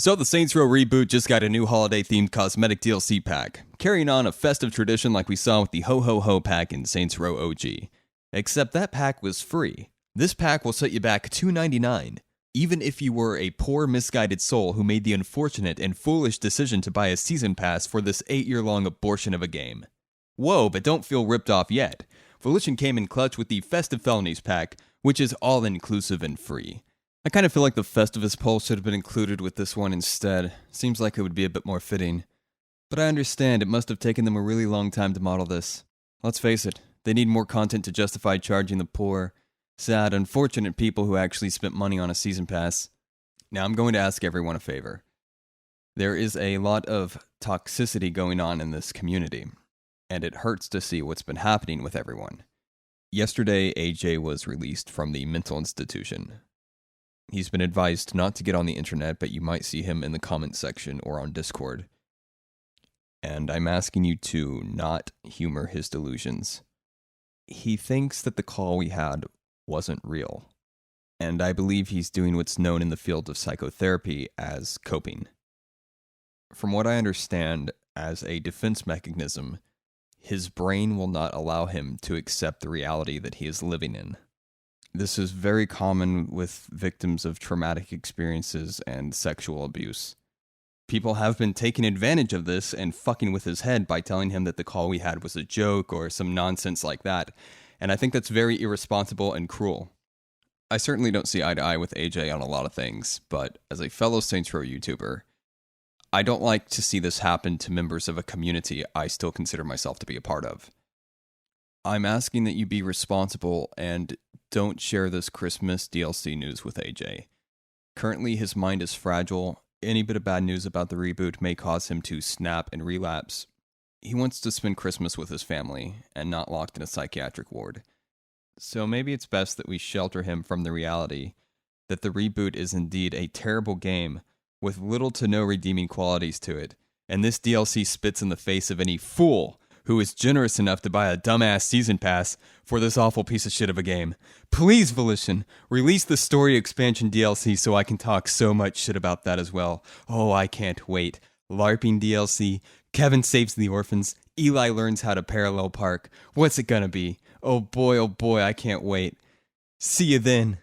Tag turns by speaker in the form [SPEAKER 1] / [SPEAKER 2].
[SPEAKER 1] So the Saints Row reboot just got a new holiday-themed cosmetic DLC pack, carrying on a festive tradition like we saw with the Ho Ho Ho pack in Saints Row OG. Except that pack was free. This pack will set you back $2.99, even if you were a poor, misguided soul who made the unfortunate and foolish decision to buy a season pass for this 8-year-long abortion of a game. Whoa, but don't feel ripped off yet. Volition came in clutch with the Festive Felonies pack, which is all-inclusive and free. I kind of feel like the Festivus poll should have been included with this one instead. Seems like it would be a bit more fitting. But I understand it must have taken them a really long time to model this. Let's face it, they need more content to justify charging the poor, sad, unfortunate people who actually spent money on a season pass. Now I'm going to ask everyone a favor. There is a lot of toxicity going on in this community, and it hurts to see what's been happening with everyone. Yesterday, AJ was released from the mental institution. He's been advised not to get on the internet, but you might see him in the comment section or on Discord. And I'm asking you to not humor his delusions. He thinks that the call we had wasn't real. And I believe he's doing what's known in the field of psychotherapy as coping. From what I understand, as a defense mechanism, his brain will not allow him to accept the reality that he is living in. This is very common with victims of traumatic experiences and sexual abuse. People have been taking advantage of this and fucking with his head by telling him that the call we had was a joke or some nonsense like that, and I think that's very irresponsible and cruel. I certainly don't see eye to eye with AJ on a lot of things, but as a fellow Saints Row YouTuber, I don't like to see this happen to members of a community I still consider myself to be a part of. I'm asking that you be responsible and don't share this Christmas DLC news with AJ. Currently, his mind is fragile. Any bit of bad news about the reboot may cause him to snap and relapse. He wants to spend Christmas with his family and not locked in a psychiatric ward. So maybe it's best that we shelter him from the reality that the reboot is indeed a terrible game with little to no redeeming qualities to it, and this DLC spits in the face of any fool who is generous enough to buy a dumbass season pass for this awful piece of shit of a game. Please, Volition, release the story expansion DLC so I can talk so much shit about that as well. Oh, I can't wait. LARPing DLC, Kevin saves the orphans, Eli learns how to parallel park. What's it gonna be? Oh boy, I can't wait. See you then.